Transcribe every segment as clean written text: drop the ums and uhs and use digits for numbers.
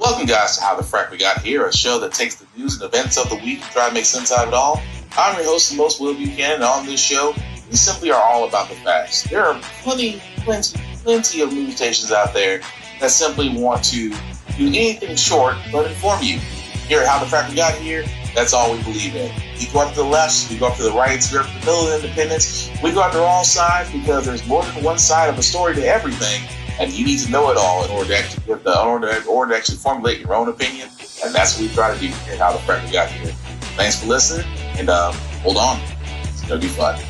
Welcome, guys, to How the Frack We Got Here, a show that takes the news and events of the week and try to make sense out of it all. I'm your host, the most Will Buchanan, and on this show, we simply are all about the facts. There are plenty of news stations out there that simply want to do anything short but inform you. Here at How the Frack We Got Here, that's all we believe in. We go up to the left, we go up to the right, we go up to the middle of independence. We go after all sides because there's more than one side of a story to everything. And you need to know it all in order to actually formulate your own opinion. And that's what we try to do here at How the Frack We Got Here. Thanks for listening, and hold on. It's going to be fun.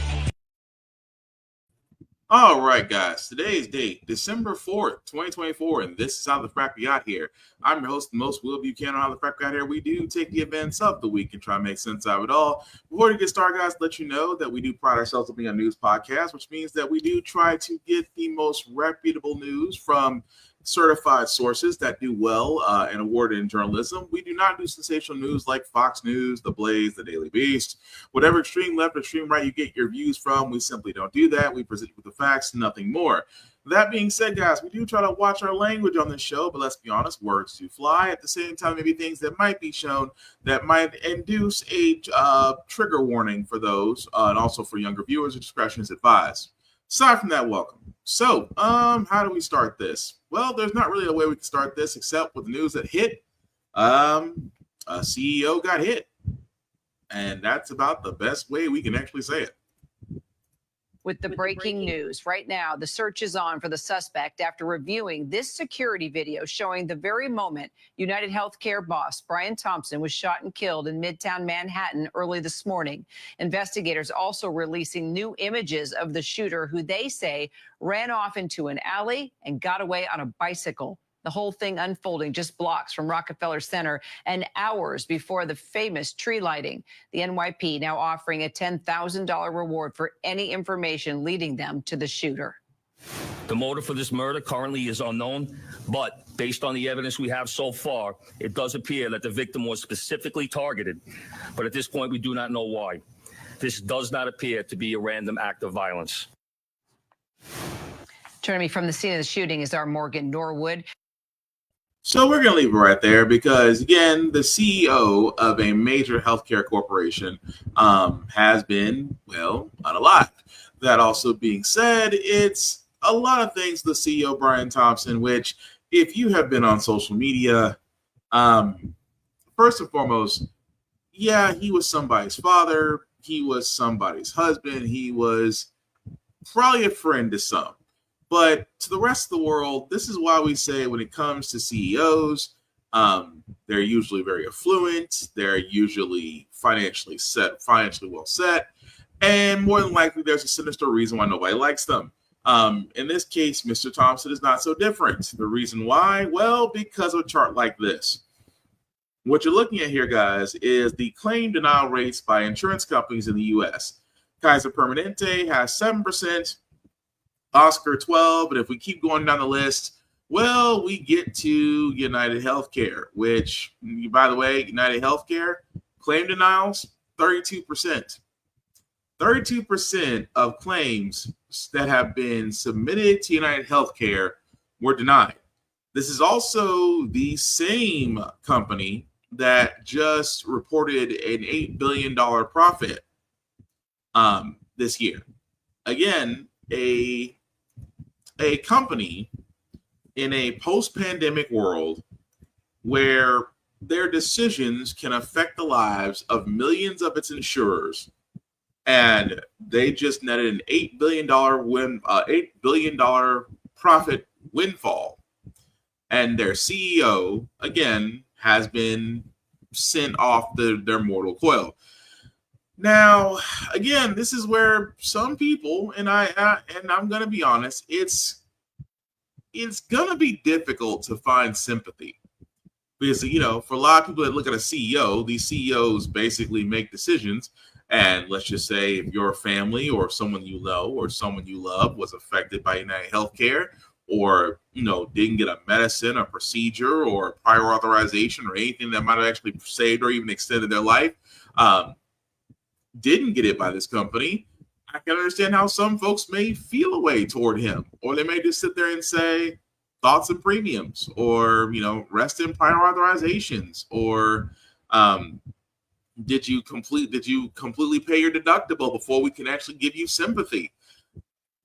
All right, guys. Today's date, December 4th, 2024, and this is How the Frack We Got Here. I'm your host, the most Will Buchanan. How the Frack We Got Here. We do take the events of the week and try to make sense out of it all. Before we get started, guys, let you know that we do pride ourselves on being a news podcast, which means that we do try to get the most reputable news from certified sources that do well and awarded in journalism. We do not do sensational news like Fox News, The Blaze, The Daily Beast. Whatever extreme left or extreme right you get your views from, we simply don't do that. We present you with the facts, nothing more. That being said, guys, we do try to watch our language on this show, but let's be honest, words do fly. At the same time, maybe things that might be shown that might induce a trigger warning for those, and also for younger viewers, discretion is advised. Aside from that, welcome. So, how do we start this? Well, there's not really a way we can start this except with the news that hit. A CEO got hit. And that's about the best way we can actually say it. With the breaking news right now, the search is on for the suspect after reviewing this security video showing the very moment United Healthcare boss Brian Thompson was shot and killed in Midtown Manhattan early this morning. Investigators also releasing new images of the shooter who they say ran off into an alley and got away on a bicycle. The whole thing unfolding just blocks from Rockefeller Center and hours before the famous tree lighting. The NYP now offering a $10,000 reward for any information leading them to the shooter. The motive for this murder currently is unknown, but based on the evidence we have so far, it does appear that the victim was specifically targeted. But at this point, we do not know why. This does not appear to be a random act of violence. Joining me from the scene of the shooting is our Morgan Norwood. So we're going to leave it right there because, again, the CEO of a major healthcare corporation has been, unalived. That also being said, it's a lot of things, the CEO, Brian Thompson, which if you have been on social media, first and foremost, yeah, he was somebody's father. He was somebody's husband. He was probably a friend to some. But to the rest of the world, this is why we say when it comes to CEOs, they're usually very affluent. They're usually financially well set. And more than likely, there's a sinister reason why nobody likes them. In this case, Mr. Thompson is not so different. The reason why? Well, because of a chart like this. What you're looking at here, guys, is the claim denial rates by insurance companies in the U.S. Kaiser Permanente has 7%. Oscar 12, but if we keep going down the list, well, we get to United Healthcare, which, by the way, United Healthcare claim denials, 32%. 32% of claims that have been submitted to United Healthcare were denied. This is also the same company that just reported an $8 billion profit this year. Again, a company in a post-pandemic world where their decisions can affect the lives of millions of its insurers, and they just netted an $8 billion profit windfall, and their CEO again has been sent off their mortal coil. Now, again, this is where some people, and I'm going to be honest, it's going to be difficult to find sympathy because, for a lot of people that look at a CEO, these CEOs basically make decisions. And let's just say if your family or someone you know or someone you love was affected by United Healthcare or, didn't get a medicine, a procedure, or a prior authorization or anything that might have actually saved or even extended their life, didn't get it by this company, I can understand how some folks may feel a way toward him, or they may just sit there and say, thoughts and premiums, or rest in prior authorizations, or did you completely pay your deductible before we can actually give you sympathy?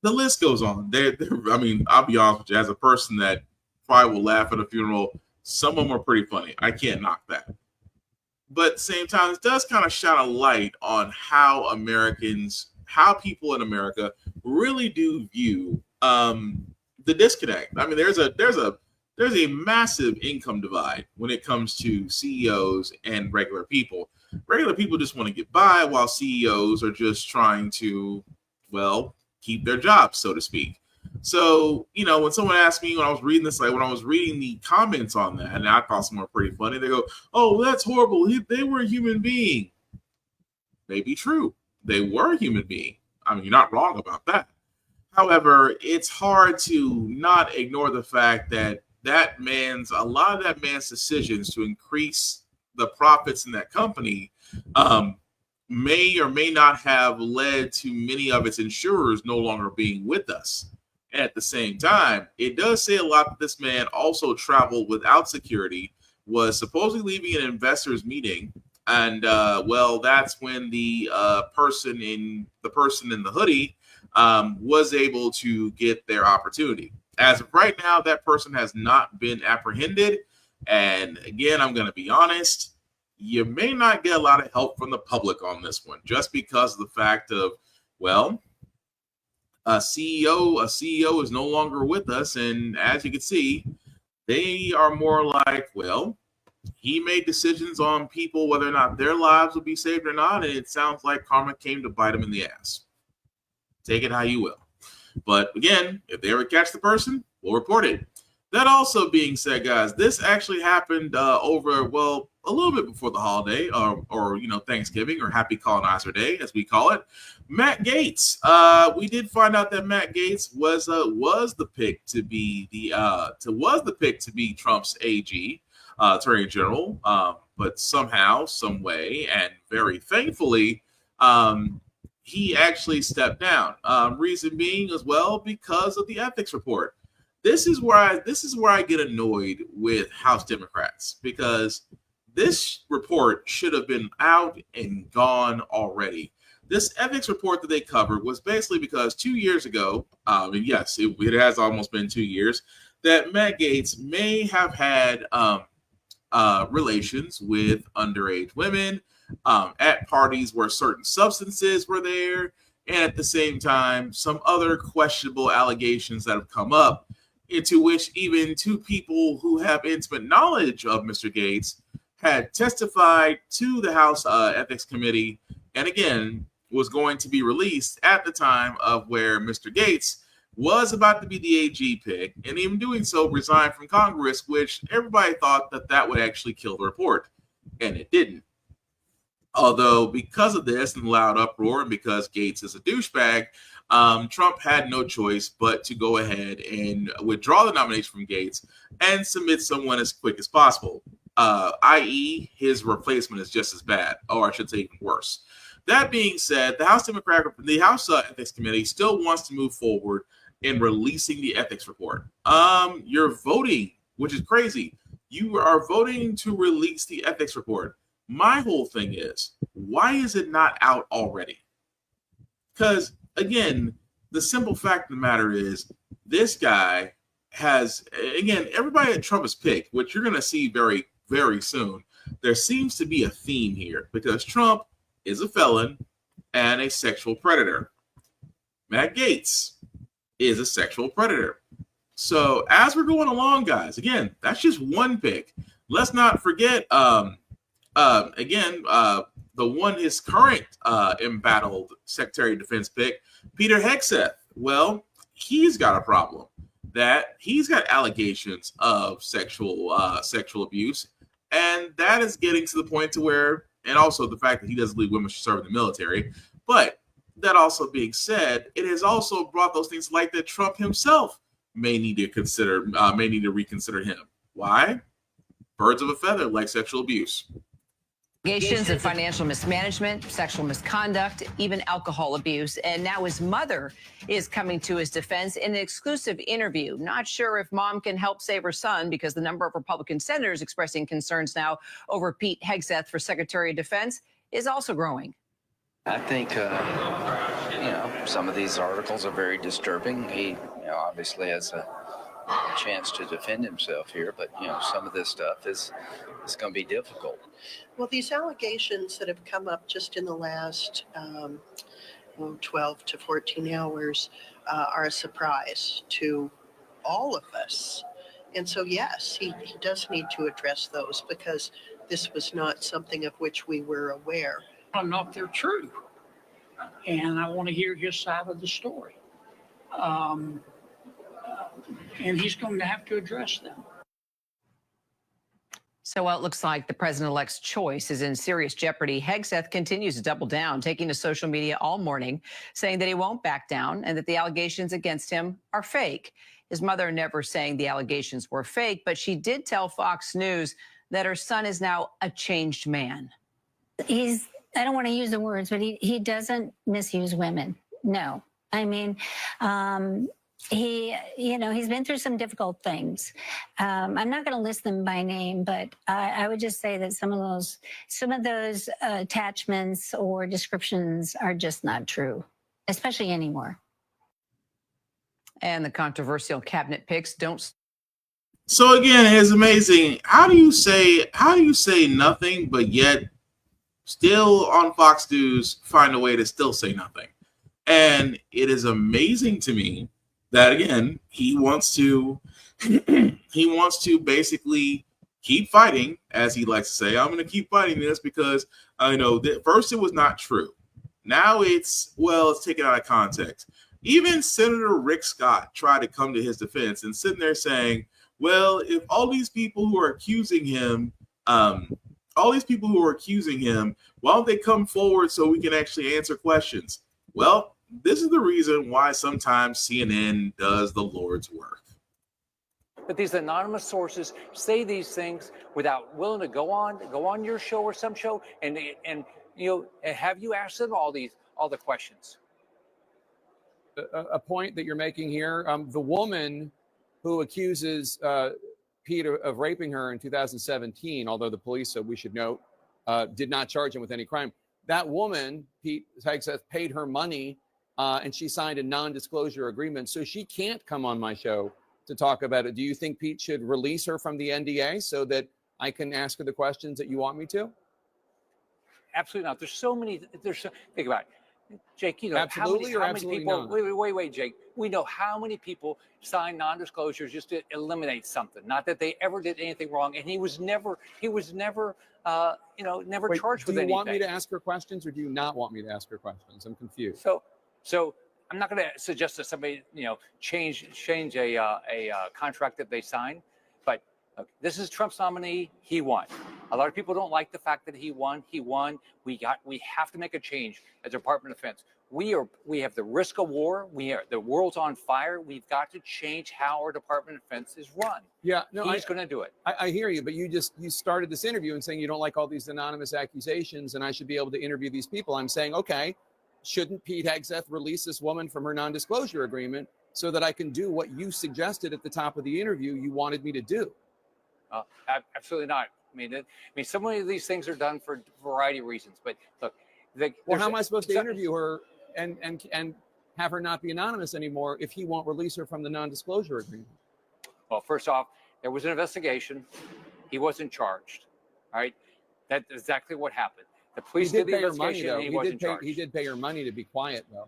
The list goes on. I mean, I'll be honest with you, as a person that probably will laugh at a funeral, some of them are pretty funny. I can't knock that. But at the same time, it does kind of shine a light on how people in America really do view the disconnect. I mean, there's a massive income divide when it comes to CEOs and regular people. Regular people just want to get by, while CEOs are just trying to, well, keep their jobs, so to speak. So, when someone asked me when I was reading this, like when I was reading the comments on that, and I thought some were pretty funny, they go, "Oh, that's horrible. They were a human being." Maybe true. They were a human being. I mean, you're not wrong about that. However, it's hard to not ignore the fact that a lot of that man's decisions to increase the profits in that company may or may not have led to many of its insurers no longer being with us. At the same time, it does say a lot that this man also traveled without security, was supposedly leaving an investors meeting, and that's when the person in the hoodie was able to get their opportunity. As of right now, that person has not been apprehended. And again, I'm going to be honest, you may not get a lot of help from the public on this one, just because of the fact of, well, a CEO is no longer with us. And as you can see, they are more like, well, he made decisions on people, whether or not their lives will be saved or not. And it sounds like karma came to bite him in the ass. Take it how you will. But again, if they ever catch the person, we'll report it. That also being said, guys, this actually happened over, well, a little bit before the holiday, or Thanksgiving, or Happy Colonizer Day, as we call it. Matt Gaetz. We did find out that Matt Gaetz was the pick to be Trump's AG, Attorney General. But somehow, some way, and very thankfully, he actually stepped down. Reason being, as well, because of the ethics report. This is where I get annoyed with House Democrats, because this report should have been out and gone already. This ethics report that they covered was basically because 2 years ago, and yes, it has almost been 2 years, that Matt Gaetz may have had relations with underage women at parties where certain substances were there, and at the same time, some other questionable allegations that have come up, into which even two people who have intimate knowledge of Mr. Gaetz had testified to the House Ethics Committee, and again, was going to be released at the time of where Mr. Gaetz was about to be the AG pick, and even doing so, resigned from Congress, which everybody thought that would actually kill the report, and it didn't. Although, because of this and loud uproar, and because Gaetz is a douchebag, Trump had no choice but to go ahead and withdraw the nomination from Gaetz and submit someone as quick as possible, i.e. his replacement is just as bad, or I should say even worse. That being said, the House Ethics Committee still wants to move forward in releasing the ethics report. You're voting, which is crazy. You are voting to release the ethics report. My whole thing is, why is it not out already? Because, again, the simple fact of the matter is, this guy has, again, everybody that Trump has picked, which you're going to see very, very soon, there seems to be a theme here, because Trump is a felon and a sexual predator. Matt Gaetz is a sexual predator. So as we're going along, guys, again, that's just one pick. Let's not forget, the one his current embattled Secretary of Defense pick, Peter Hegseth. Well, he's got a problem that he's got allegations of sexual abuse, and that is getting to the point to where, and also the fact that he doesn't believe women should serve in the military. But that also being said, it has also brought those things like that Trump himself may need to reconsider him. Why? Birds of a feather, like sexual abuse. Allegations of financial mismanagement, sexual misconduct, even alcohol abuse. And now his mother is coming to his defense in an exclusive interview. Not sure if mom can help save her son because the number of Republican senators expressing concerns now over Pete Hegseth for Secretary of Defense is also growing. I think, some of these articles are very disturbing. He, obviously has a chance to defend himself here, but, some of this stuff is going to be difficult. Well, these allegations that have come up just in the last 12 to 14 hours are a surprise to all of us. And so, yes, he does need to address those because this was not something of which we were aware. I don't know if they're true, and I want to hear his side of the story. And he's going to have to address them. So while it looks like the president-elect's choice is in serious jeopardy, Hegseth continues to double down, taking to social media all morning, saying that he won't back down and that the allegations against him are fake. His mother never saying the allegations were fake, but she did tell Fox News that her son is now a changed man. I don't want to use the words, but he doesn't misuse women. No. I mean, he's been through some difficult things. I'm not going to list them by name, but I would just say that some of those attachments or descriptions are just not true, especially anymore. And the controversial cabinet picks don't. So again, it's amazing. How do you say nothing, but yet still on Fox News find a way to still say nothing? And it is amazing to me that again he wants to basically keep fighting, as he likes to say. I'm going to keep fighting this because I know that first it was not true. Now it's taken out of context. Even Senator Rick Scott tried to come to his defense and sitting there saying, well, if all these people who are accusing him, why don't they come forward so we can actually answer questions? Well, this is the reason why sometimes CNN does the Lord's work. But these anonymous sources say these things without willing to go on your show or some show, and have you asked them all the questions? A point that you're making here, the woman who accuses Pete of raping her in 2017, although the police, so we should note, did not charge him with any crime. That woman, Pete Hegseth, paid her money and she signed a non-disclosure agreement, so she can't come on my show to talk about it. Do you think Pete should release her from the NDA so that I can ask her the questions that you want me to? Absolutely not. Think about it. Jake, absolutely how many people, not? Wait, Jake. We know how many people sign non-disclosures just to eliminate something. Not that they ever did anything wrong, and he was never charged with anything. Do you want me to ask her questions, or do you not want me to ask her questions? I'm confused. So I'm not going to suggest that somebody change a contract that they sign, but look, this is Trump's nominee. He won. A lot of people don't like the fact that he won. He won. We have to make a change as Department of Defense. We have the risk of war. The world's on fire. We've got to change how our Department of Defense is run. Yeah, no, he's going to do it. I hear you, but you started this interview and saying you don't like all these anonymous accusations, and I should be able to interview these people. I'm saying, okay, shouldn't Pete Hegseth release this woman from her non-disclosure agreement so that I can do what you suggested at the top of the interview you wanted me to do? Absolutely not. I mean, some of these things are done for a variety of reasons. But look, how am I supposed to interview her and have her not be anonymous anymore if he won't release her from the non-disclosure agreement? Well, first off, there was an investigation. He wasn't charged. All right, that's exactly what happened. The police did the investigation. He wasn't charged. He did pay her money to be quiet, though.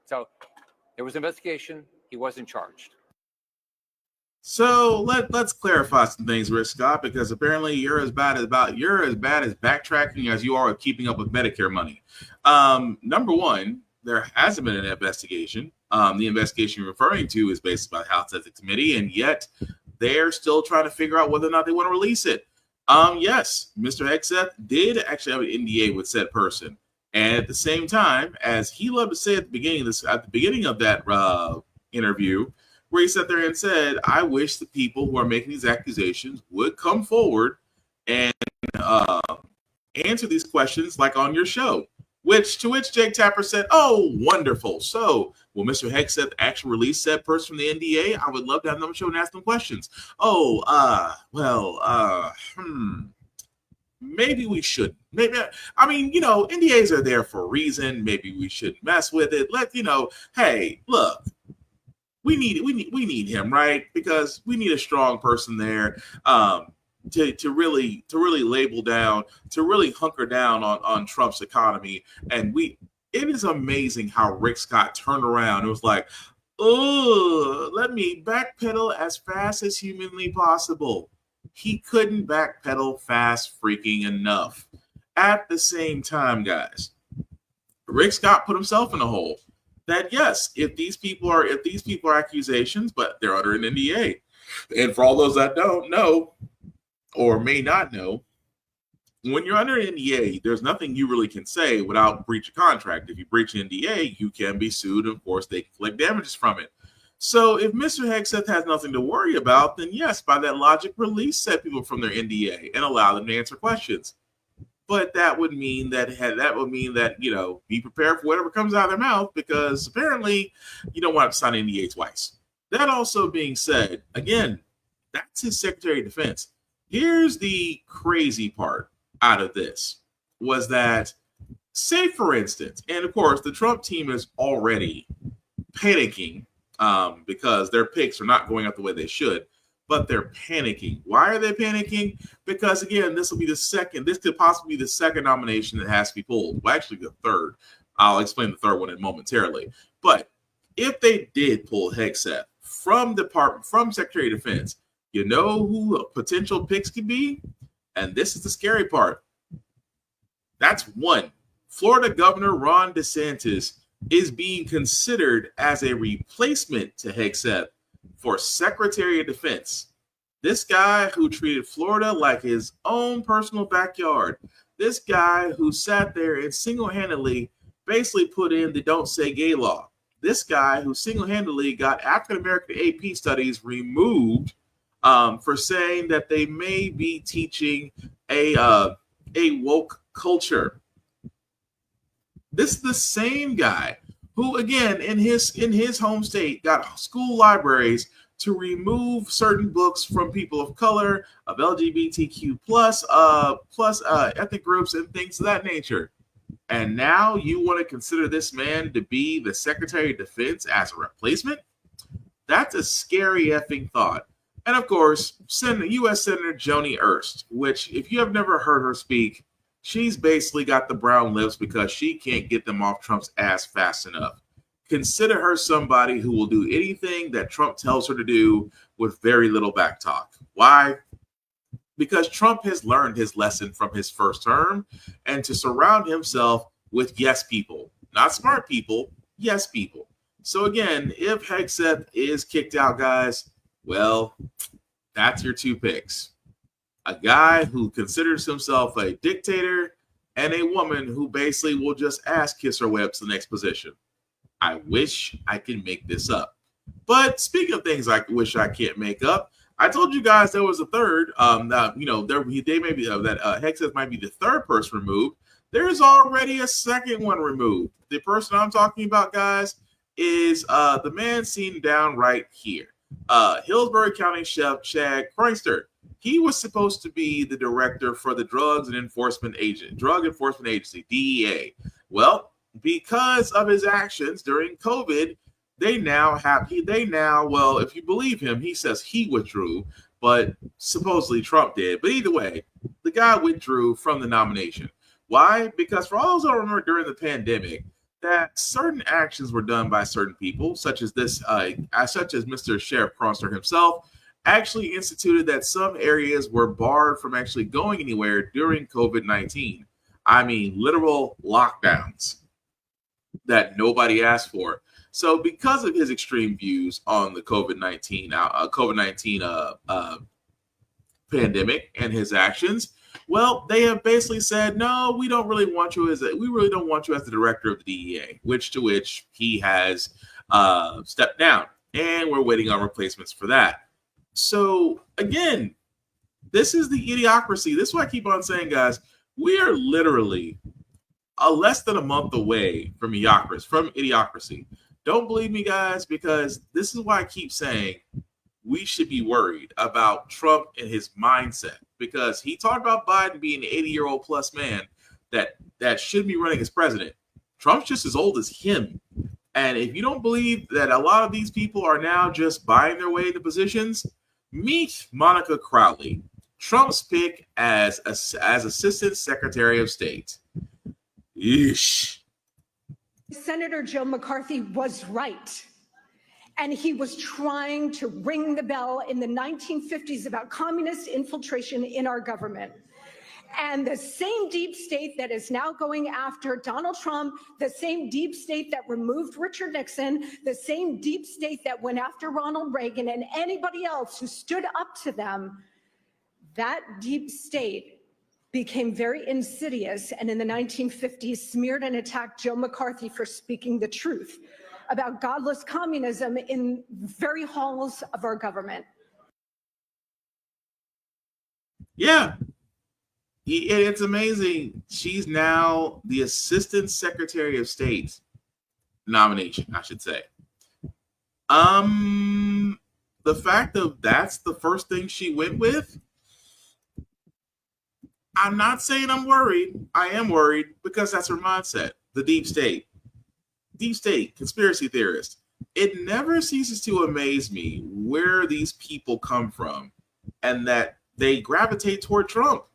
So there was an investigation. He wasn't charged. So let's clarify some things, Rick Scott, because apparently you're as bad as backtracking as you are with keeping up with Medicare money. Number one, there hasn't been an investigation. The investigation you're referring to is based by the House Ethics Committee, and yet they're still trying to figure out whether or not they want to release it. Yes, Mr. Hegseth did actually have an NDA with said person, and at the same time, as he loved to say at the beginning of that interview, where he sat there and said, I wish the people who are making these accusations would come forward and answer these questions like on your show. To which Jake Tapper said, "Oh, wonderful. So, will Mr. Hegseth actually release said person from the NDA? I would love to have them on the show and ask them questions." Oh, maybe we should. Maybe, I mean, NDAs are there for a reason. Maybe we shouldn't mess with it. Hey, look, we need him, right? Because we need a strong person there. To really label down, to really hunker down on Trump's economy. And it is amazing how Rick Scott turned around. It was like, oh, let me backpedal as fast as humanly possible. He couldn't backpedal fast freaking enough. At the same time, guys, Rick Scott put himself in a hole. That yes, if these people are accusations, but they're under an NDA. And for all those that don't know, or may not know, when you're under an NDA, there's nothing you really can say without breach of contract. If you breach an NDA, you can be sued, and of course, they can collect damages from it. So if Mr. Hegseth has nothing to worry about, then yes, by that logic, release said people from their NDA and allow them to answer questions. But that would mean that be prepared for whatever comes out of their mouth, because apparently you don't want to sign an NDA twice. That also being said, again, that's his Secretary of Defense. Here's the crazy part out of this was that, say for instance, and of course the Trump team is already panicking because their picks are not going out the way they should, but they're panicking. Why are they panicking? Because again, this could possibly be the second nomination that has to be pulled. Well, actually the third. I'll explain the third one momentarily. But if they did pull Hegseth from Secretary of Defense, you know who potential picks could be? And this is the scary part. That's one. Florida Governor Ron DeSantis is being considered as a replacement to Hegseth for Secretary of Defense. This guy who treated Florida like his own personal backyard. This guy who sat there and single-handedly basically put in the Don't Say Gay law. This guy who single-handedly got African-American AP studies removed for saying that they may be teaching a woke culture. This is the same guy who, again, in his home state, got school libraries to remove certain books from people of color, of LGBTQ plus ethnic groups, and things of that nature. And now you want to consider this man to be the Secretary of Defense as a replacement? That's a scary effing thought. And of course, U.S. Senator Joni Ernst, which if you have never heard her speak, she's basically got the brown lips because she can't get them off Trump's ass fast enough. Consider her somebody who will do anything that Trump tells her to do with very little back talk. Why? Because Trump has learned his lesson from his first term, and to surround himself with yes people, not smart people, yes people. So again, if Hegseth is kicked out, guys, well, that's your two picks. A guy who considers himself a dictator and a woman who basically will just ass kiss her way up to the next position. I wish I could make this up. But speaking of things I wish I can't make up, I told you guys there was a third. Hegseth might be the third person removed. There's already a second one removed. The person I'm talking about, guys, is the man seen down right here. Hillsborough County Sheriff Chad Croyster. He was supposed to be the director for the Drug Enforcement Agency, DEA. Well, because of his actions during COVID, if you believe him, he says he withdrew, but supposedly Trump did. But either way, the guy withdrew from the nomination. Why? Because for all those who remember during the pandemic, that certain actions were done by certain people, such as Mr. Sheriff Cronster himself, actually instituted that some areas were barred from actually going anywhere during COVID-19. I mean, literal lockdowns that nobody asked for. So because of his extreme views on the COVID-19 pandemic and his actions, well, they have basically said, no, we don't really want you as the director of the DEA, to which he has stepped down, and we're waiting on replacements for that. So again, this is the idiocracy. This is what I keep on saying, guys. We are literally less than a month away from Idiocracy. Don't believe me, guys, because this is why I keep saying we should be worried about Trump and his mindset, because he talked about Biden being an 80-year-old plus man that should be running as president. Trump's just as old as him. And if you don't believe that a lot of these people are now just buying their way into positions, meet Monica Crowley, Trump's pick as Assistant Secretary of State. Yeesh. Senator Joe McCarthy was right. And he was trying to ring the bell in the 1950s about communist infiltration in our government. And the same deep state that is now going after Donald Trump, the same deep state that removed Richard Nixon, the same deep state that went after Ronald Reagan and anybody else who stood up to them, that deep state became very insidious and in the 1950s smeared and attacked Joe McCarthy for speaking the truth about godless communism in very halls of our government. Yeah. It's amazing. She's now the Assistant Secretary of State nomination, I should say. The fact that that's the first thing she went with, I'm not saying I'm worried. I am worried because that's her mindset. The deep state, conspiracy theorist. It never ceases to amaze me where these people come from and that they gravitate toward Trump.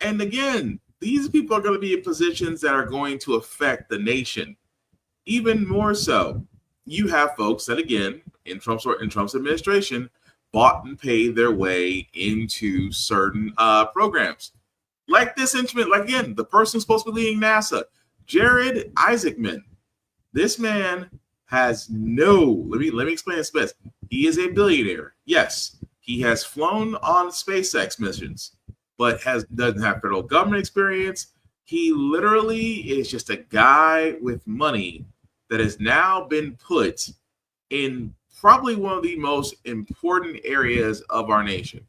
And again, these people are going to be in positions that are going to affect the nation. Even more so, you have folks that, again, in Trump's administration, bought and paid their way into certain programs. Like this instrument, like again, the person supposed to be leading NASA, Jared Isaacman. This man has let me explain this best. He is a billionaire. Yes, he has flown on SpaceX missions, but doesn't have federal government experience. He literally is just a guy with money that has now been put in probably one of the most important areas of our nation.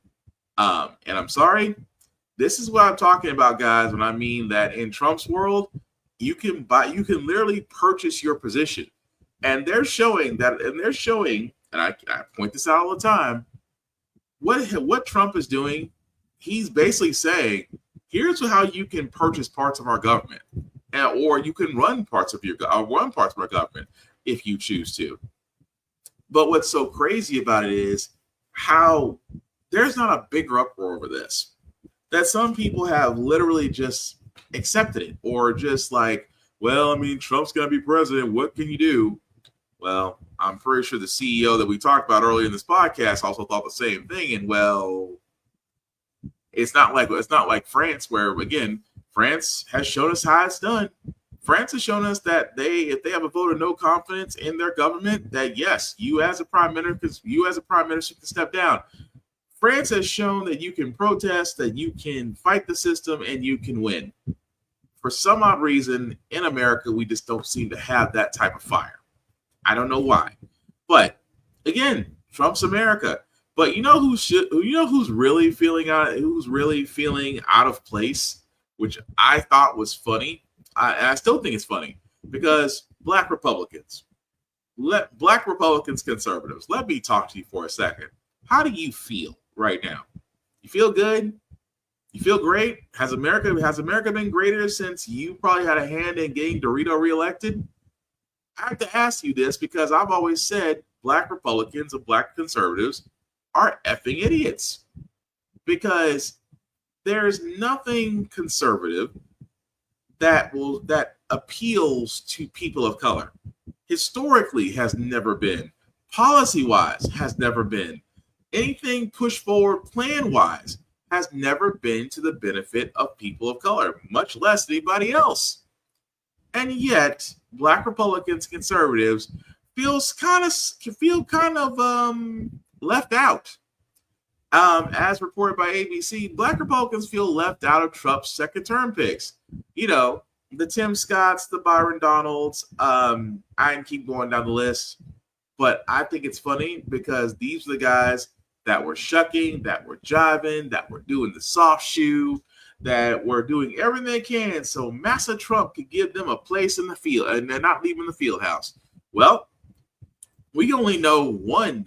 And I'm sorry, this is what I'm talking about, guys, when I mean that in Trump's world, you can literally purchase your position. And they're showing, and I point this out all the time, what Trump is doing. He's basically saying, here's how you can purchase parts of our government, or you can run parts of our government if you choose to. But what's so crazy about it is how there's not a bigger uproar over this, that some people have literally just accepted it, or just like, well, I mean, Trump's going to be president. What can you do? Well, I'm pretty sure the CEO that we talked about earlier in this podcast also thought the same thing. And well, it's not like France, where again, France has shown us how it's done. France has shown us that if they have a vote of no confidence in their government, that yes, you as a prime minister can step down. France has shown that you can protest, that you can fight the system, and you can win. For some odd reason, in America, we just don't seem to have that type of fire. I don't know why, but again, Trump's America. But you know who's really feeling out of place, which I thought was funny. I still think it's funny, because Black Republicans, conservatives. Let me talk to you for a second. How do you feel right now? You feel good? You feel great? Has America been greater since you probably had a hand in getting Dorito reelected? I have to ask you this because I've always said Black Republicans and Black conservatives are effing idiots, because there's nothing conservative that appeals to people of color. Historically has never been. Policy-wise has never been. Anything pushed forward plan-wise has never been to the benefit of people of color, much less anybody else. And yet, Black Republicans, conservatives feel kind of left out. As reported by ABC, Black Republicans feel left out of Trump's second term picks. You know, the Tim Scotts, the Byron Donalds. I can keep going down the list, but I think it's funny because these are the guys that were shucking, that were jiving, that were doing the soft shoe, that were doing everything they can so Massa Trump could give them a place in the field and they're not leaving the field house. Well, we only know one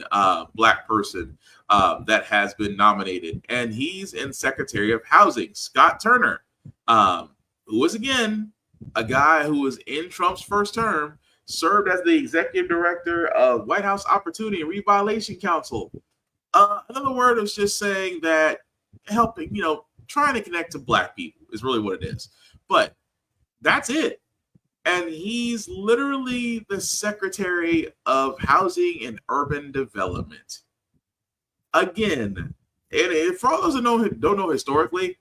black person that has been nominated, and he's in Secretary of Housing, Scott Turner, who was, again, a guy who was in Trump's first term, served as the executive director of White House Opportunity and Reviolation Council. Another word is just saying that helping, trying to connect to black people is really what it is. But that's it. And he's literally the Secretary of Housing and Urban Development. Again, and for all those who don't know historically,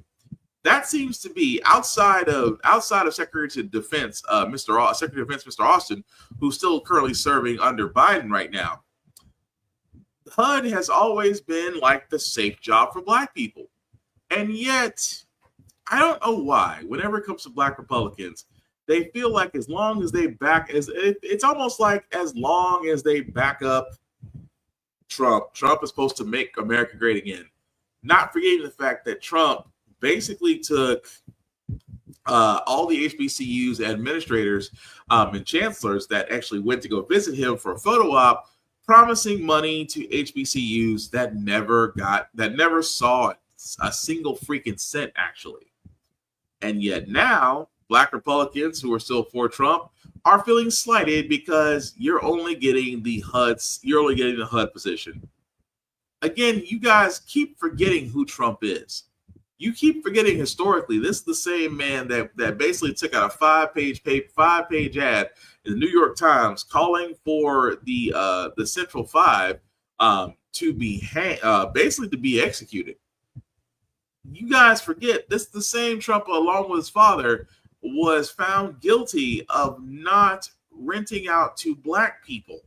that seems to be outside of Secretary of Defense, Secretary of Defense, Mr. Austin, who's still currently serving under Biden right now. HUD has always been like the safe job for black people. And yet, I don't know why, whenever it comes to black Republicans, they feel like as long as they it's almost like as long as they back up Trump is supposed to make America great again. Not forgetting the fact that Trump basically took all the HBCUs administrators and chancellors that actually went to go visit him for a photo op, promising money to HBCUs that never saw a single freaking cent, actually. And yet now, black Republicans who are still for Trump are feeling slighted because you're only getting the HUD position. Again, you guys keep forgetting who Trump is. You keep forgetting historically, this is the same man that basically took out a five-page ad in the New York Times calling for the Central Five to be basically to be executed. You guys forget this is the same Trump, along with his father, was found guilty of not renting out to black people.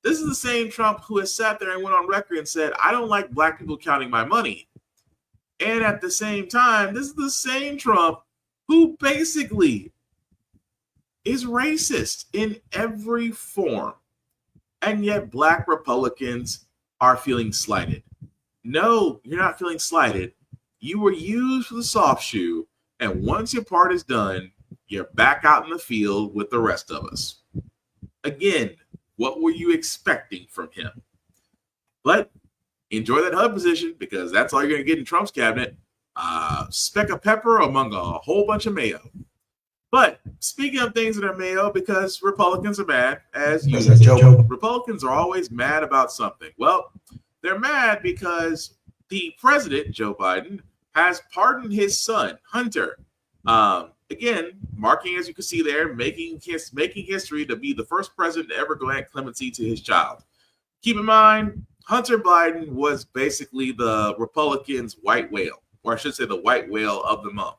This is the same Trump who has sat there and went on record and said, I don't like black people counting my money. And at the same time, this is the same Trump who basically is racist in every form. And yet black Republicans are feeling slighted. No, you're not feeling slighted. You were used for the soft shoe. And once your part is done, you're back out in the field with the rest of us. Again, what were you expecting from him? But enjoy that HUD position, because that's all you're going to get in Trump's cabinet. Speck of pepper among a whole bunch of mayo. But speaking of things that are mayo, because Republicans are mad, as usual. Republicans are always mad about something. Well, they're mad because the president, Joe Biden, has pardoned his son, Hunter. Again, marking, as you can see there, making history to be the first president to ever grant clemency to his child. Keep in mind, Hunter Biden was basically the Republicans' white whale, or I should say the white whale of the month,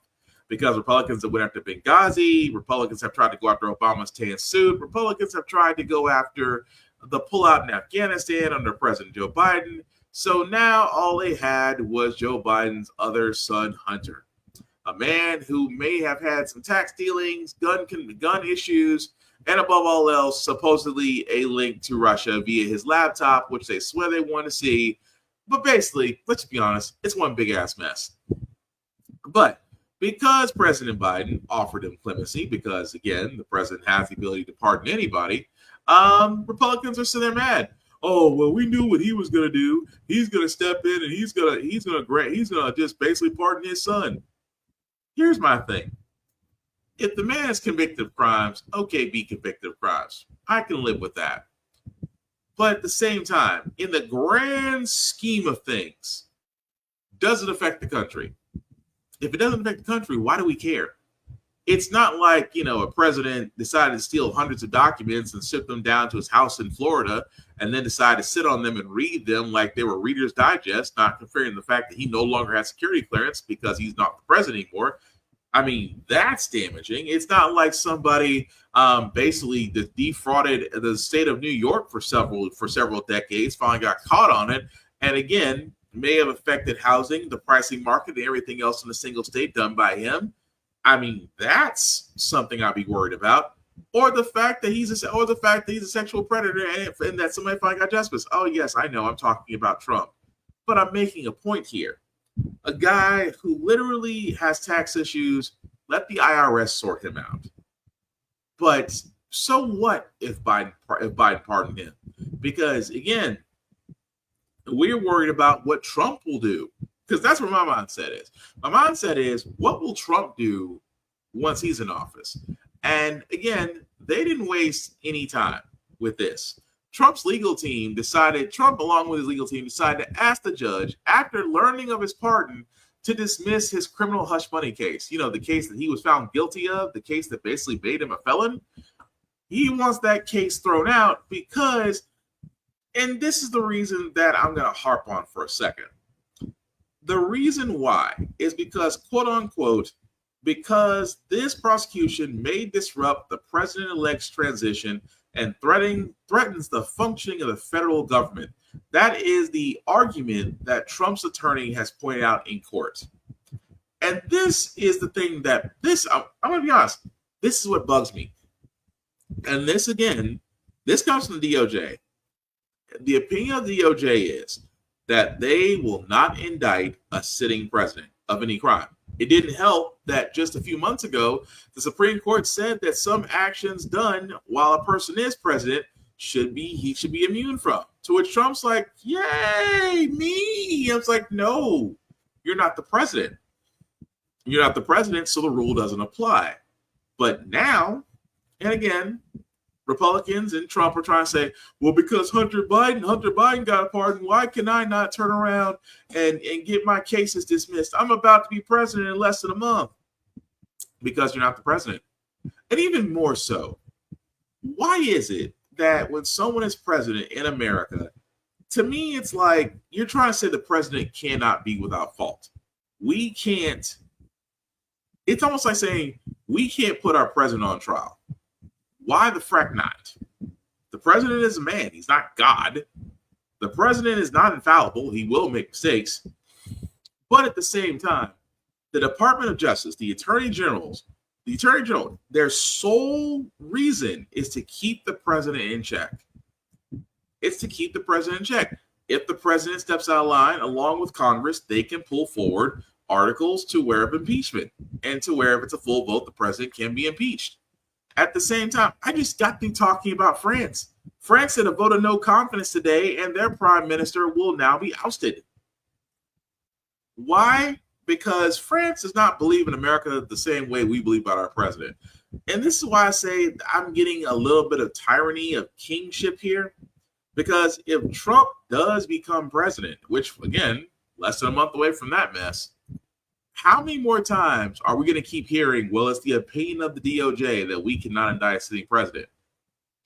because Republicans that went after Benghazi, Republicans have tried to go after Obama's tan suit, Republicans have tried to go after the pullout in Afghanistan under President Joe Biden. So now all they had was Joe Biden's other son, Hunter, a man who may have had some tax dealings, gun issues, and above all else, supposedly a link to Russia via his laptop, which they swear they want to see. But basically, let's be honest, it's one big ass mess. But because President Biden offered him clemency, because again, the president has the ability to pardon anybody, Republicans are sitting there mad. Oh, well, we knew what he was going to do. He's going to step in and he's going to just basically pardon his son. Here's my thing. If the man is convicted of crimes, okay, be convicted of crimes. I can live with that. But at the same time, in the grand scheme of things, does it affect the country? If it doesn't affect the country, why do we care? It's not like, a president decided to steal hundreds of documents and ship them down to his house in Florida and then decided to sit on them and read them like they were Reader's Digest, not considering the fact that he no longer has security clearance because he's not the president anymore. I mean, that's damaging. It's not like somebody basically defrauded the state of New York for several decades, finally got caught on it, and again, may have affected housing, the pricing market, and everything else in a single state done by him. I mean, that's something I'd be worried about. Or the fact that he's a sexual predator and that somebody finally got justice. Oh, yes, I know I'm talking about Trump. But I'm making a point here. A guy who literally has tax issues, let the IRS sort him out. But so what if Biden pardoned him? Because again, we're worried about what Trump will do, because that's where my mindset is. My mindset is, what will Trump do once he's in office? And again, they didn't waste any time with this. Trump, along with his legal team, decided to ask the judge, after learning of his pardon, to dismiss his criminal hush money case. You know, the case that he was found guilty of, the case that basically made him a felon. He wants that case thrown out because, and this is the reason that I'm going to harp on for a second. The reason why is because, quote unquote, because this prosecution may disrupt the president-elect's transition and threatens the functioning of the federal government. That is the argument that Trump's attorney has pointed out in court. And this is the thing that I'm going to be honest, this is what bugs me. And this, again, this comes from the DOJ. The opinion of the DOJ is that they will not indict a sitting president of any crime. It didn't help that just a few months ago, the Supreme Court said that some actions done while a person is president he should be immune from. To which Trump's like, yay, me. I was like, no, you're not the president. You're not the president, so the rule doesn't apply. But now, and again, Republicans and Trump are trying to say, well, because Hunter Biden got a pardon, why can I not turn around and get my cases dismissed? I'm about to be president in less than a month. Because you're not the president. And even more so, why is it that when someone is president in America, to me, it's like you're trying to say the president cannot be without fault. We can't. It's almost like saying we can't put our president on trial. Why the frack not? The president is a man. He's not God. The president is not infallible. He will make mistakes. But at the same time, the Department of Justice, the Attorney General, their sole reason is to keep the president in check. It's to keep the president in check. If the president steps out of line, along with Congress, they can pull forward articles to where of impeachment, and to where if it's a full vote, the president can be impeached. At the same time, I just got through talking about France. France had a vote of no confidence today, and their prime minister will now be ousted. Why? Because France does not believe in America the same way we believe about our president. And this is why I say I'm getting a little bit of tyranny of kingship here. Because if Trump does become president, which, again, less than a month away from that mess, how many more times are we going to keep hearing, well, it's the opinion of the DOJ that we cannot indict a sitting president?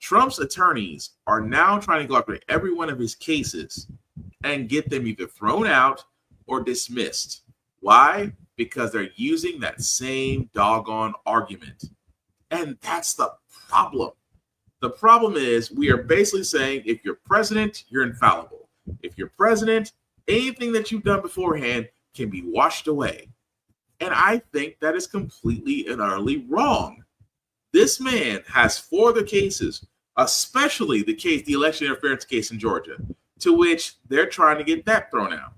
Trump's attorneys are now trying to go after every one of his cases and get them either thrown out or dismissed. Why? Because they're using that same doggone argument. And that's the problem. The problem is we are basically saying if you're president, you're infallible. If you're president, anything that you've done beforehand can be washed away. And I think that is completely and utterly wrong. This man has 4 other cases, especially the election interference case in Georgia, to which they're trying to get that thrown out.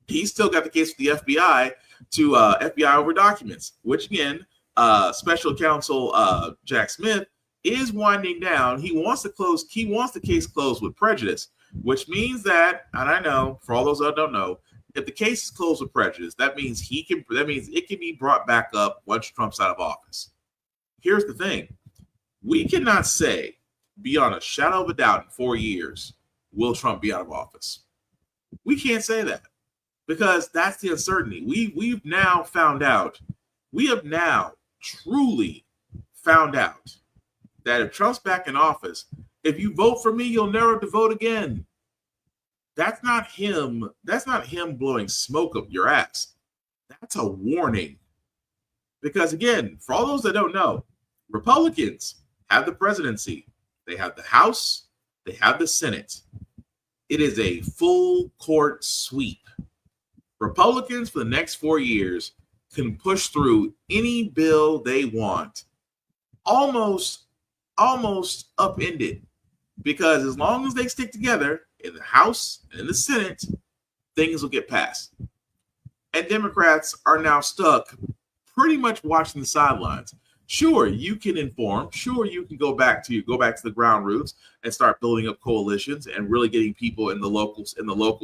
He's still got the case with the FBI to FBI over documents, which again, Special Counsel Jack Smith is winding down. He wants the case closed with prejudice, which means that, and I know for all those that don't know, if the case is closed with prejudice, that means it can be brought back up once Trump's out of office. Here's the thing. We cannot say beyond a shadow of a doubt in 4 years, will Trump be out of office? We can't say that because that's the uncertainty. We have now truly found out that if Trump's back in office, if you vote for me, you'll never have to vote again. That's not him. That's not him blowing smoke up your ass. That's a warning. Because again, for all those that don't know, Republicans have the presidency. They have the House. They have the Senate. It is a full court sweep. Republicans for the next 4 years can push through any bill they want. Almost upended. Because as long as they stick together in the House and in the Senate, things will get passed. And Democrats are now stuck pretty much watching the sidelines. Sure, you can inform. Sure, you can go back to the ground roots and start building up coalitions and really getting people in the local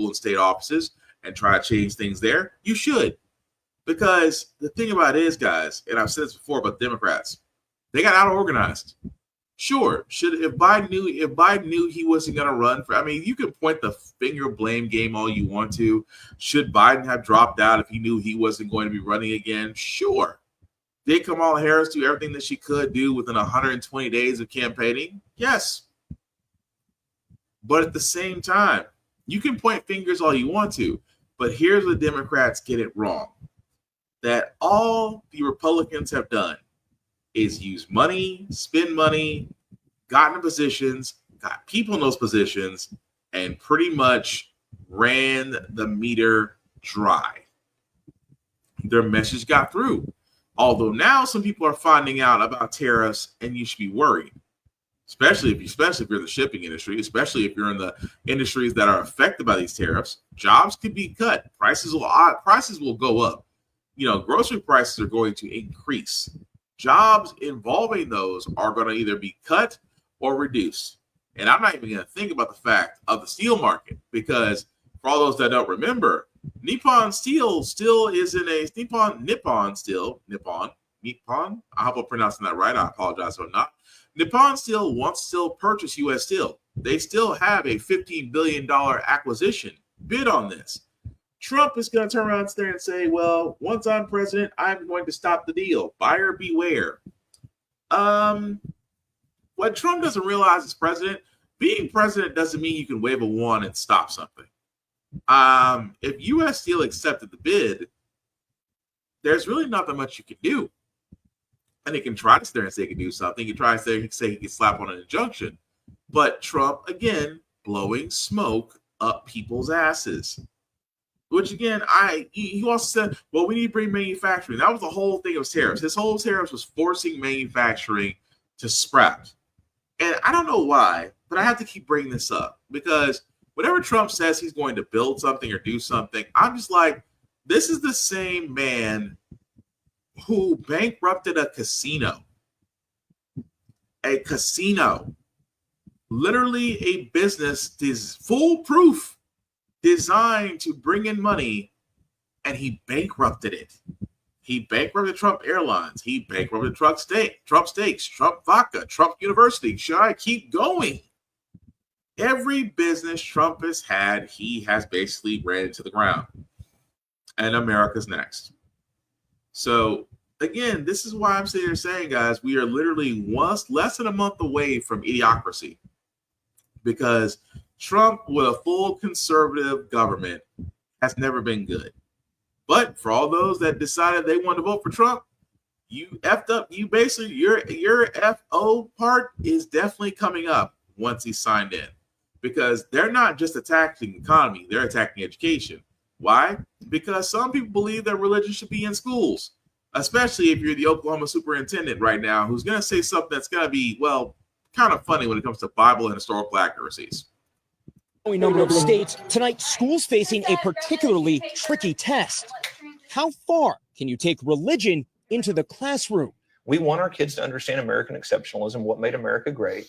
and state offices and try to change things there. You should. Because the thing about it is, guys, and I've said this before about Democrats, they got out organized. Sure, if Biden knew he wasn't going to run for, I mean, you can point the finger blame game all you want to. Should Biden have dropped out if he knew he wasn't going to be running again? Sure. Did Kamala Harris do everything that she could do within 120 days of campaigning? Yes. But at the same time, you can point fingers all you want to, but here's where the Democrats get it wrong. That all the Republicans have done is use money, spend money, gotten in positions, got people in those positions, and pretty much ran the meter dry. Their message got through. Although now some people are finding out about tariffs, and you should be worried, especially if you're in the shipping industry, especially if you're in the industries that are affected by these tariffs. Jobs could be cut. Prices will go up. Grocery prices are going to increase. Jobs involving those are going to either be cut or reduced. And I'm not even going to think about the fact of the steel market, because for all those that don't remember, Nippon Steel still is in a Nippon. I hope I'm pronouncing that right. I apologize if I'm not. Nippon Steel wants to still purchase U.S. Steel. They still have a $15 billion acquisition bid on this. Trump is going to turn around there and say, well, once I'm president, I'm going to stop the deal. Buyer beware. What Trump doesn't realize as president, being president doesn't mean you can wave a wand and stop something. If U.S. Steel accepted the bid, there's really not that much you can do. And he can try to sit there and say he can do something. He can try to say he can slap on an injunction. But Trump, again, blowing smoke up people's asses. Which, again, he also said, well, we need to bring manufacturing. That was the whole thing of tariffs. His whole tariffs was forcing manufacturing to sprout. And I don't know why, but I have to keep bringing this up, because whenever Trump says he's going to build something or do something, I'm just like, this is the same man who bankrupted a casino. A casino. Literally a business is foolproof, designed to bring in money, and he bankrupted it. He bankrupted Trump Airlines. He bankrupted Trump Steaks, Trump Vodka, Trump University. Should I keep going? Every business Trump has had, he has basically ran into the ground. And America's next. So, again, this is why I'm sitting here saying, guys, we are literally less than a month away from idiocracy. Because Trump with a full conservative government has never been good. But for all those that decided they want to vote for Trump, you effed up. You basically, your FO part is definitely coming up once he's signed in. Because they're not just attacking the economy, they're attacking education. Why? Because some people believe that religion should be in schools, especially if you're the Oklahoma superintendent right now, who's going to say something that's going to be, well, kind of funny when it comes to Bible and historical accuracies. Number of states tonight, schools facing a particularly tricky test. How far can you take religion into the classroom? We want our kids to understand American exceptionalism, what made America great.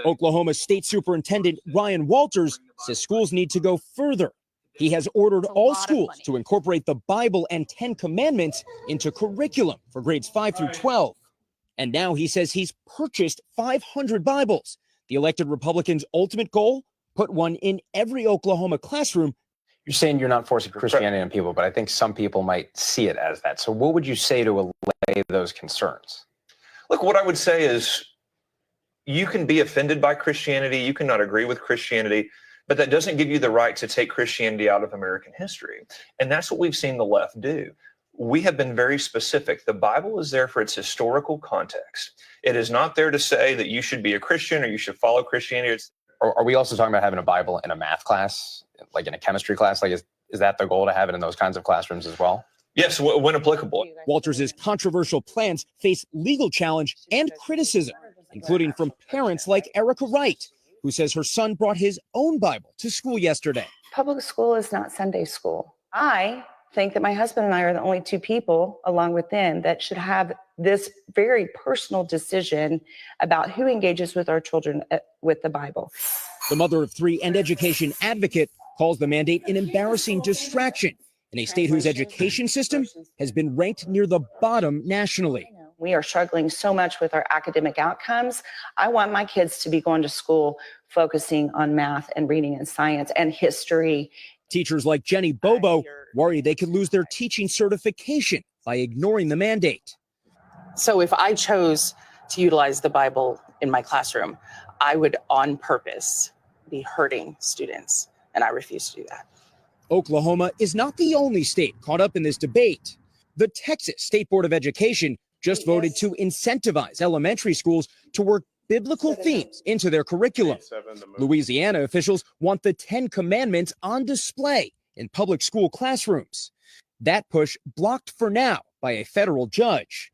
Oklahoma State Superintendent Ryan Walters says schools need to go further. He has ordered all schools to incorporate the Bible and 10 Commandments into curriculum for grades 5 through 12. And now he says he's purchased 500 Bibles. The elected Republican's ultimate goal? Put one in every Oklahoma classroom. You're saying you're not forcing Christianity on people, but I think some people might see it as that. So what would you say to allay those concerns? Look, what I would say is you can be offended by Christianity. You can not agree with Christianity, but that doesn't give you the right to take Christianity out of American history. And that's what we've seen the left do. We have been very specific. The Bible is there for its historical context. It is not there to say that you should be a Christian or you should follow Christianity. Are we also talking about having a Bible in a math class, like in a chemistry class? Like, is that the goal, to have it in those kinds of classrooms as well? Yes, when applicable. Walters' controversial plans face legal challenge and criticism, including from parents like Erica Wright, who says her son brought his own Bible to school yesterday. Public school is not Sunday school. I think that my husband and I are the only two people, along with them, that should have this very personal decision about who engages with our children with the Bible. The mother of three and education advocate calls the mandate an embarrassing distraction in a state whose education system has been ranked near the bottom nationally. We are struggling so much with our academic outcomes. I want my kids to be going to school focusing on math and reading and science and history. Teachers like Jenny Bobo worry they could lose their teaching certification by ignoring the mandate. So if I chose to utilize the Bible in my classroom, I would on purpose be hurting students, and I refuse to do that. Oklahoma is not the only state caught up in this debate. The Texas State Board of Education just voted to incentivize elementary schools to work biblical themes into their curriculum. Louisiana officials want the 10 Commandments on display in public school classrooms. That push blocked for now by a federal judge.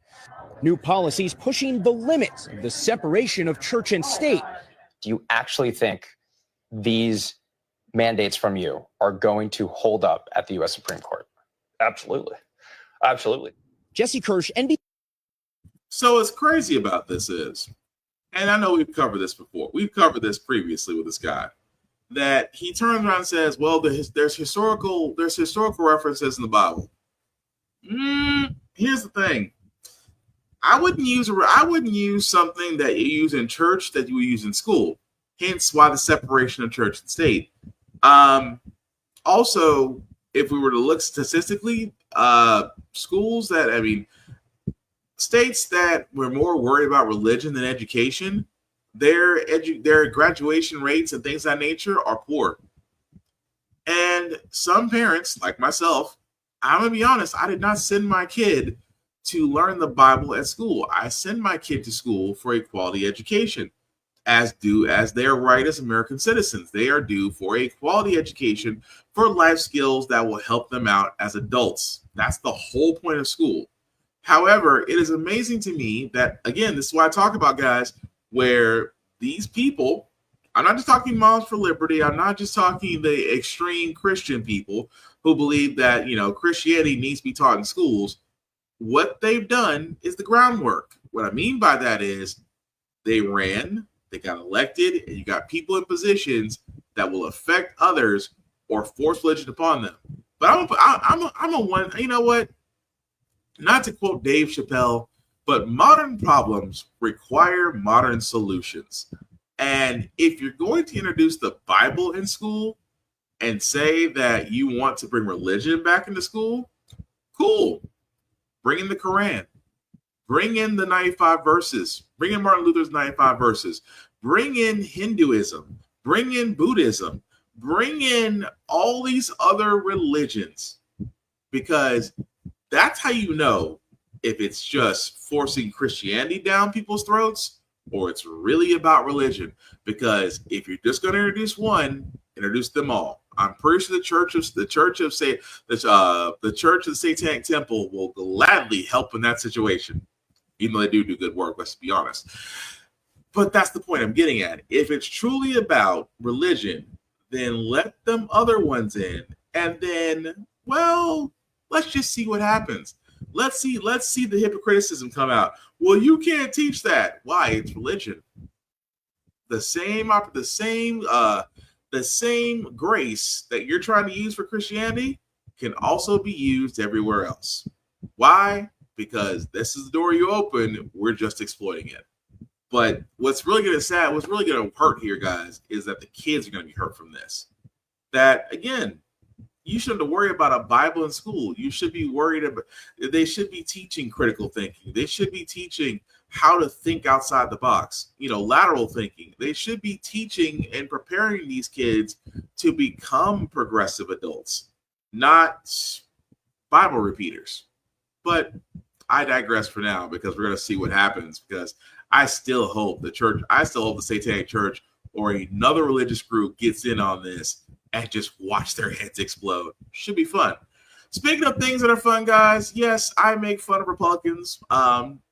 New policies pushing the limits of the separation of church and state. Do you actually think these mandates from you are going to hold up at the U.S. Supreme Court? Absolutely. Absolutely. Jesse Kirsch, NBC. So what's crazy about this is, and I know we've covered this before. We've covered this previously with this guy, that he turns around and says, well, there's historical references in the Bible. Here's the thing. I wouldn't use something that you use in church that you would use in school. Hence why the separation of church and state. Also, if we were to look statistically, states that were more worried about religion than education, their graduation rates and things of that nature are poor. And some parents, like myself, I'm going to be honest, I did not send my kid to learn the Bible at school. I send my kid to school for a quality education, as their right as American citizens. They are due for a quality education for life skills that will help them out as adults. That's the whole point of school. However, it is amazing to me that, again, this is what I talk about, guys, where these people, I'm not just talking Moms for Liberty, I'm not just talking the extreme Christian people who believe that, Christianity needs to be taught in schools. What they've done is the groundwork. What I mean by that is they ran, they got elected, and you got people in positions that will affect others or force religion upon them. But I'm a one, you know what? Not to quote Dave Chappelle, but modern problems require modern solutions. And if you're going to introduce the Bible in school and say that you want to bring religion back into school, cool. Bring in the Quran. Bring in the 95 verses. Bring in Martin Luther's 95 verses. Bring in Hinduism. Bring in Buddhism. Bring in all these other religions, because that's how you know if it's just forcing Christianity down people's throats or it's really about religion. Because if you're just going to introduce one, introduce them all. I'm pretty sure the Church of the Satanic Temple will gladly help in that situation, even though they do good work. Let's be honest. But that's the point I'm getting at. If it's truly about religion, then let them other ones in, and then, well, let's just see what happens. Let's see the hypocriticism come out. Well, you can't teach that. Why? It's religion. The same grace that you're trying to use for Christianity can also be used everywhere else. Why? Because this is the door you open. We're just exploiting it. But what's really going to hurt here, guys, is that the kids are going to be hurt from this. That, again, you shouldn't have to worry about a Bible in school. You should be worried about, they should be teaching critical thinking. They should be teaching how to think outside the box, lateral thinking. They should be teaching and preparing these kids to become progressive adults, not Bible repeaters. But I digress for now, because we're going to see what happens, because I still hope the Satanic Church or another religious group gets in on this and just watch their heads explode. Should be fun. Speaking of things that are fun, guys, yes, I make fun of Republicans.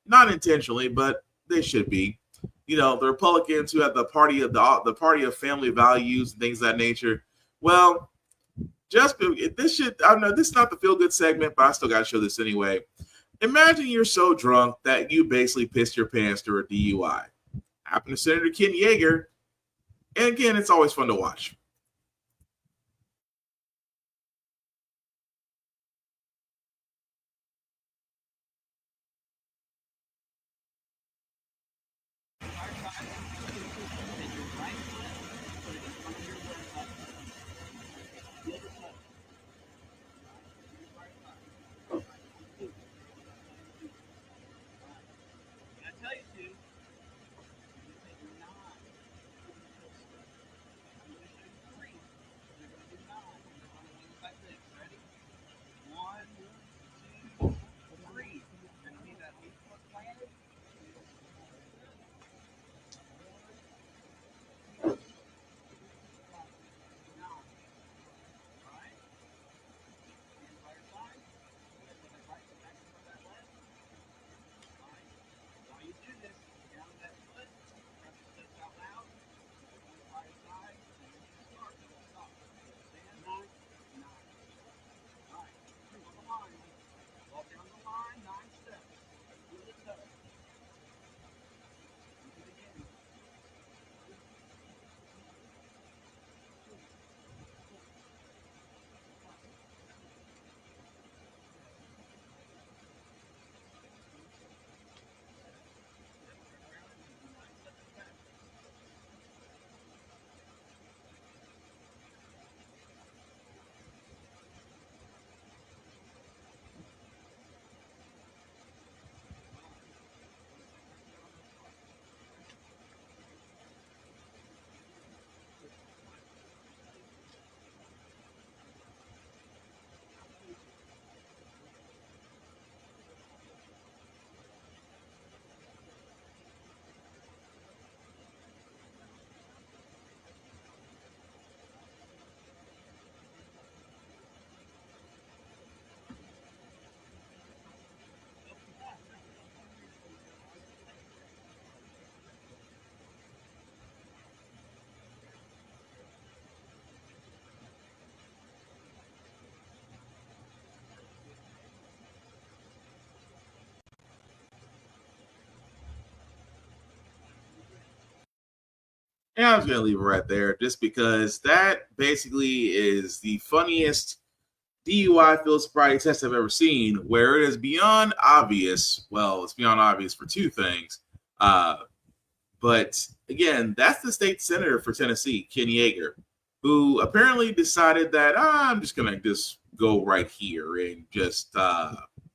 Not intentionally, but they should be. The Republicans who have the party of family values and things of that nature. Well, this shit, I know this is not the feel good segment, but I still got to show this anyway. Imagine you're so drunk that you basically pissed your pants through a DUI. Happened to Senator Ken Yeager. And again, it's always fun to watch. And I was going to leave it right there just because that basically is the funniest DUI field sobriety test I've ever seen, where it is beyond obvious. Well, it's beyond obvious for two things. But again, that's the state senator for Tennessee, Ken Yeager, who apparently decided that I'm just going to just go right here and just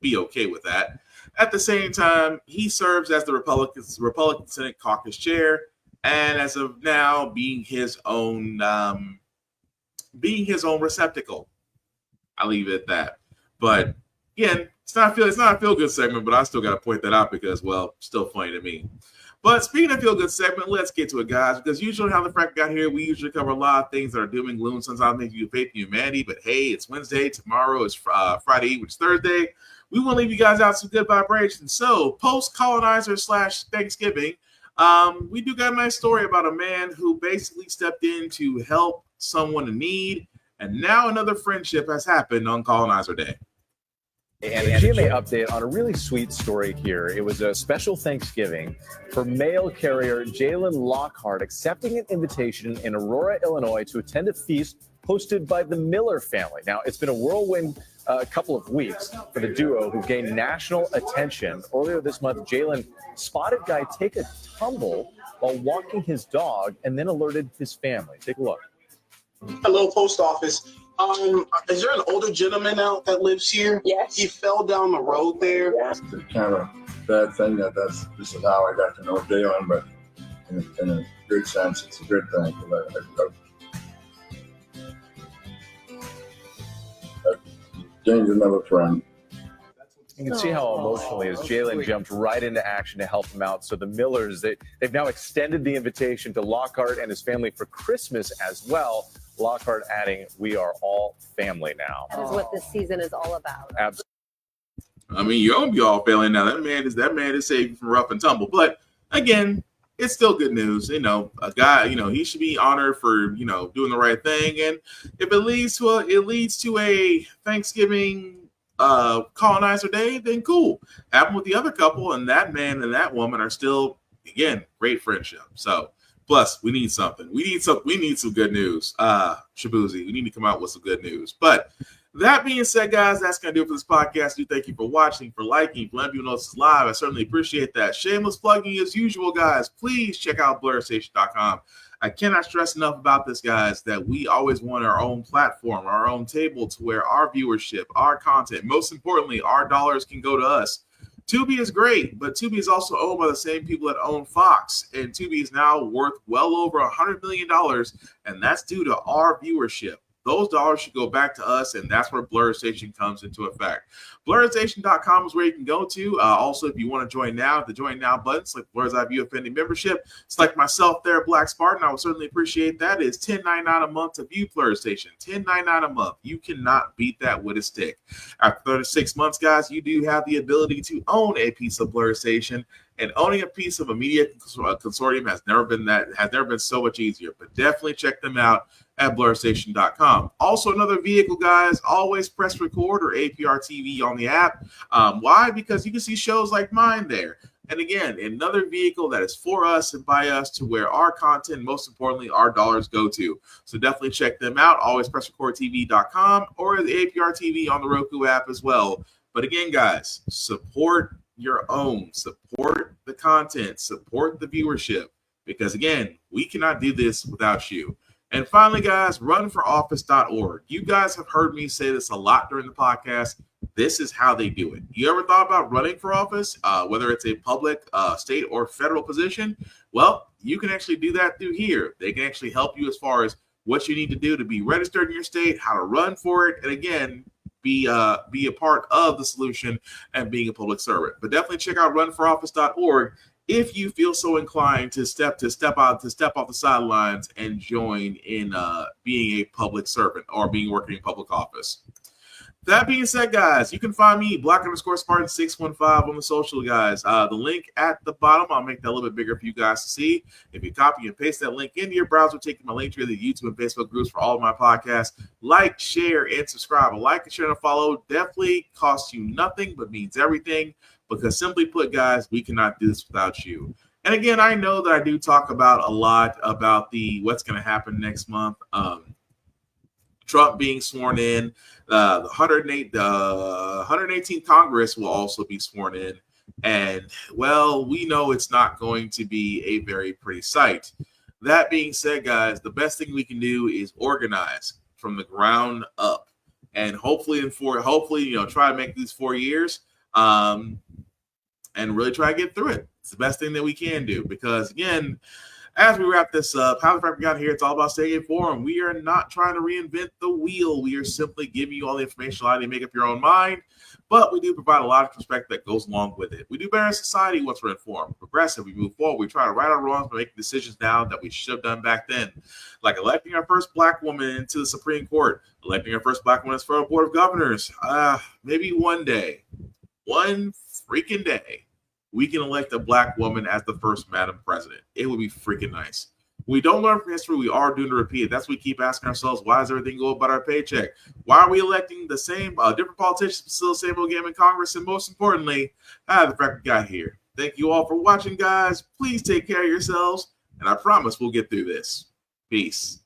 be okay with that. At the same time, he serves as the Republican Senate caucus chair, and as of now, being his own receptacle. I'll leave it at that. But again, it's not a feel good segment, but I still got to point that out because, well, still funny to me. But speaking of feel good segment, let's get to it, guys. Because usually, how the Frack got here, we usually cover a lot of things that are doom and gloom. Sometimes make you faith in humanity. But hey, it's Wednesday. Tomorrow is Friday, which is Thursday. We want to leave you guys out some good vibrations. So, post colonizer / Thanksgiving, we do got a nice story about a man who basically stepped in to help someone in need. And now another friendship has happened on Colonizer Day. And a GMA update on a really sweet story here. It was a special Thanksgiving for mail carrier Jalen Lockhart accepting an invitation in Aurora, Illinois to attend a feast hosted by the Miller family. Now, it's been a whirlwind couple of weeks for the duo who gained national attention. Earlier this month, Jalen spotted guy take a tumble while walking his dog and then alerted his family. Take a look. Hello, post office. Is there an older gentleman out that lives here? Yes. He fell down the road there. It's kind of a bad thing this is how I got to know Jalen, but in a good sense, it's a good thing. James, another friend. You can see how emotionally as Jalen jumped right into action to help him out. So the Millers, they've now extended the invitation to Lockhart and his family for Christmas as well. Lockhart adding, "We are all family now." That is what this season is all about. Absolutely. I mean, you don't be all family now. That man is saved from rough and tumble. But again, it's still good news. You know, a guy, you know, he should be honored for, you know, doing the right thing. And if it leads to a Thanksgiving colonizer day, then cool. Happened with the other couple, and that man and that woman are still, again, great friendship. So plus we need something. We need some good news. Shabuzi, we need to come out with some good news. But that being said, guys, that's going to do it for this podcast. Do thank you for watching, for liking, for letting people know this is live. I certainly appreciate that. Shameless plugging as usual, guys. Please check out BlurStation.com. I cannot stress enough about this, guys, that we always want our own platform, our own table to where our viewership, our content, most importantly, our dollars can go to us. Tubi is great, but Tubi is also owned by the same people that own Fox, and Tubi is now worth well over $100 million, and that's due to our viewership. Those dollars should go back to us, and that's where Blur Station comes into effect. BlurStation.com is where you can go to. Also, if you want to join now, the Join Now button, select Blur's Eye View Offending Membership. Select myself there, Black Spartan. I would certainly appreciate that. It's $10.99 a month to view Blur Station. $10.99 a month. You cannot beat that with a stick. After 36 months, guys, you do have the ability to own a piece of Blur Station. And owning a piece of a media consortium has never been so much easier. But definitely check them out at BlurStation.com. Also, another vehicle, guys, always press record or APR TV on the app. Why? Because you can see shows like mine there. And again, another vehicle that is for us and by us to where our content, most importantly, our dollars go to. So definitely check them out. Always pressrecordtv.com or the APR TV on the Roku app as well. But again, guys, support your own, support the content, support the viewership, because again, we cannot do this without you. And finally, guys, runforoffice.org. You guys have heard me say this a lot during the podcast. This is how they do it. You ever thought about running for office, whether it's a public, state, or federal position? Well, you can actually do that through here. They can actually help you as far as what you need to do to be registered in your state, how to run for it, and again, be a part of the solution and being a public servant. But definitely check out runforoffice.org if you feel so inclined to step off the sidelines and join in being a public servant or working in public office. That being said, guys, you can find me, Black_Spartan615 on the social, guys. The link at the bottom, I'll make that a little bit bigger for you guys to see. If you copy and paste that link into your browser, taking my link to the YouTube and Facebook groups for all of my podcasts. Like, share, and subscribe. A like, and share, and a follow definitely costs you nothing, but means everything. Because simply put, guys, we cannot do this without you. And again, I know that I do talk about a lot about what's going to happen next month. Trump being sworn in, the 118th Congress will also be sworn in. And, well, we know it's not going to be a very pretty sight. That being said, guys, the best thing we can do is organize from the ground up. And hopefully, try to make these 4 years and really try to get through it. It's the best thing that we can do because, again, as we wrap this up, how the Frack We Got Here, it's all about staying informed. We are not trying to reinvent the wheel. We are simply giving you all the information allowing you to make up your own mind, but we do provide a lot of perspective that goes along with it. We do better in society once we're informed, progressive. We move forward. We try to right our wrongs by making decisions now that we should have done back then, like electing our first Black woman into the Supreme Court, electing our first Black woman as Federal Board of Governors. Maybe one day, one freaking day, we can elect a Black woman as the first Madam President. It would be freaking nice. We don't learn from history. We are doomed to repeat it. That's what we keep asking ourselves. Why does everything go about our paycheck? Why are we electing the same, different politicians, but still the same old game in Congress? And most importantly, the Frack We Got Here. Thank you all for watching, guys. Please take care of yourselves. And I promise we'll get through this. Peace.